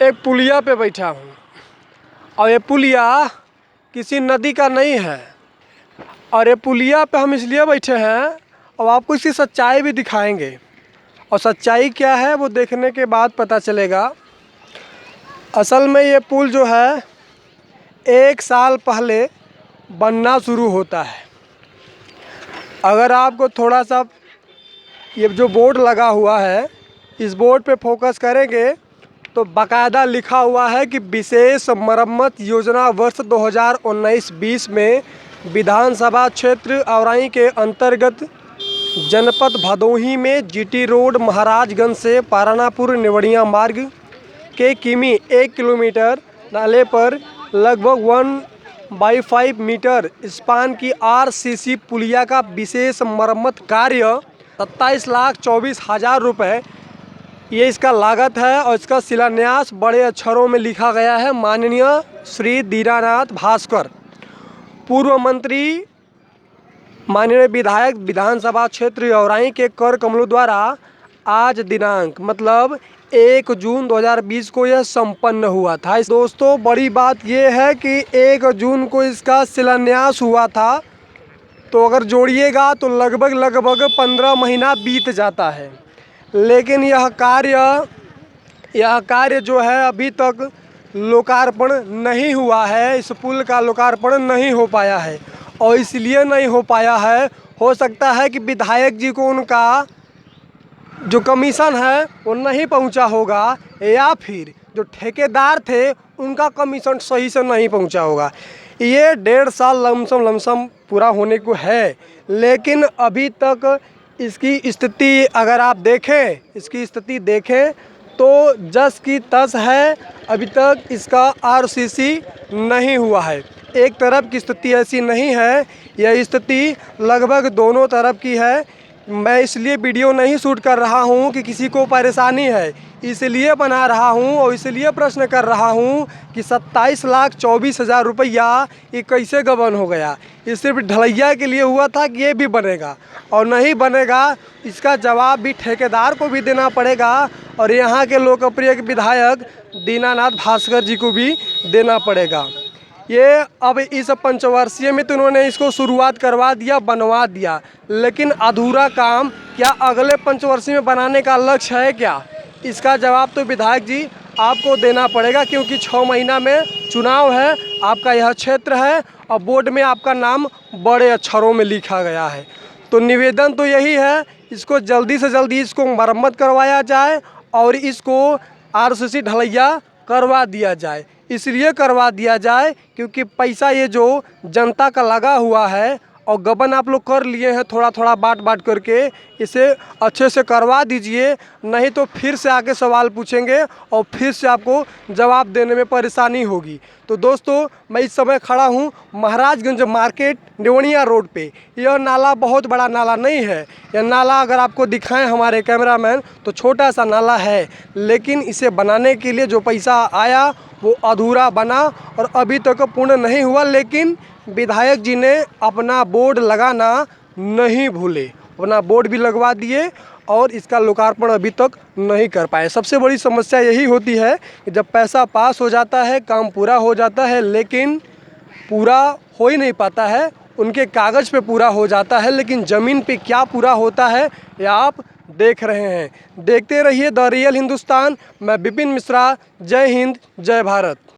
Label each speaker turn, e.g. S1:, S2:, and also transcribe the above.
S1: एक पुलिया पे बैठा हूँ और ये पुलिया किसी नदी का नहीं है। और ये पुलिया पे हम इसलिए बैठे हैं और आपको इसकी सच्चाई भी दिखाएंगे। और सच्चाई क्या है वो देखने के बाद पता चलेगा। असल में ये पुल जो है 1 साल पहले बनना शुरू होता है। अगर आपको थोड़ा सा ये जो बोर्ड लगा हुआ है इस बोर्ड पे फोकस करेंगे तो बाकायदा लिखा हुआ है कि विशेष मरम्मत योजना वर्ष 2019-20 में विधानसभा क्षेत्र औराई के अंतर्गत जनपद भदोही में जीटी रोड महाराजगंज से पारानापुर निवड़िया मार्ग के किमी 1 किलोमीटर नाले पर लगभग 1/5 मीटर स्पान की आरसीसी पुलिया का विशेष मरम्मत कार्य 27,24,000 रुपये ये इसका लागत है। और इसका शिलान्यास बड़े अक्षरों में लिखा गया है माननीय श्री दीनानाथ भास्कर, पूर्व मंत्री, माननीय विधायक विधानसभा क्षेत्र औराई के कर कमलों द्वारा आज दिनांक मतलब 1 जून 2020 को यह संपन्न हुआ था। दोस्तों बड़ी बात यह है कि 1 जून को इसका शिलान्यास हुआ था, तो अगर जोड़िएगा तो लगभग 15 महीना बीत जाता है। लेकिन यह कार्य जो है अभी तक लोकार्पण नहीं हुआ है। इस पुल का लोकार्पण नहीं हो पाया है और इसलिए नहीं हो पाया है, हो सकता है कि विधायक जी को उनका जो कमीशन है वो नहीं पहुंचा होगा या फिर जो ठेकेदार थे उनका कमीशन सही से नहीं पहुंचा होगा। ये 1.5 साल लमसम पूरा होने को है, लेकिन अभी तक इसकी स्थिति अगर आप देखें, इसकी स्थिति देखें तो जस की तस है। अभी तक इसका आरसीसी नहीं हुआ है। एक तरफ की स्थिति ऐसी नहीं है, यह स्थिति लगभग दोनों तरफ की है। मैं इसलिए वीडियो नहीं शूट कर रहा हूं कि किसी को परेशानी है, इसलिए बना रहा हूं और इसलिए प्रश्न कर रहा हूं कि 27,24,000 रुपया ये कैसे गबन हो गया। ये सिर्फ ढलैया के लिए हुआ था कि ये भी बनेगा और नहीं बनेगा, इसका जवाब भी ठेकेदार को भी देना पड़ेगा और यहाँ के लोकप्रिय विधायक दीनानाथ भास्कर जी को भी देना पड़ेगा। ये अब इस पंचवर्षीय में तो उन्होंने इसको शुरुआत करवा दिया, बनवा दिया, लेकिन अधूरा काम क्या अगले पंचवर्षीय में बनाने का लक्ष्य है क्या? इसका जवाब तो विधायक जी आपको देना पड़ेगा, क्योंकि 6 महीना में चुनाव है, आपका यह क्षेत्र है और बोर्ड में आपका नाम बड़े अक्षरों में लिखा गया है। तो निवेदन तो यही है, इसको जल्दी से जल्दी इसको मरम्मत करवाया जाए और इसको आरसीसी ढलैया करवा दिया जाए। इसलिए करवा दिया जाए क्योंकि पैसा ये जो जनता का लगा हुआ है और गबन आप लोग कर लिए हैं थोड़ा थोड़ा बांट करके, इसे अच्छे से करवा दीजिए, नहीं तो फिर से आके सवाल पूछेंगे और फिर से आपको जवाब देने में परेशानी होगी। तो दोस्तों मैं इस समय खड़ा हूँ महाराजगंज मार्केट निवड़िया रोड पे। यह नाला बहुत बड़ा नाला नहीं है। यह नाला अगर आपको दिखाएं हमारे कैमरामैन तो छोटा सा नाला है, लेकिन इसे बनाने के लिए जो पैसा आया वो अधूरा बना और अभी तक पूर्ण नहीं हुआ। लेकिन विधायक जी ने अपना बोर्ड लगाना नहीं भूले, अपना बोर्ड भी लगवा दिए और इसका लोकार्पण अभी तक नहीं कर पाए। सबसे बड़ी समस्या यही होती है कि जब पैसा पास हो जाता है, काम पूरा हो जाता है, लेकिन पूरा हो ही नहीं पाता है। उनके कागज़ पे पूरा हो जाता है, लेकिन ज़मीन पे क्या पूरा होता है ये आप देख रहे हैं। देखते रहिए द रियल हिंदुस्तान। मैं विपिन मिश्रा। जय हिंद, जय भारत।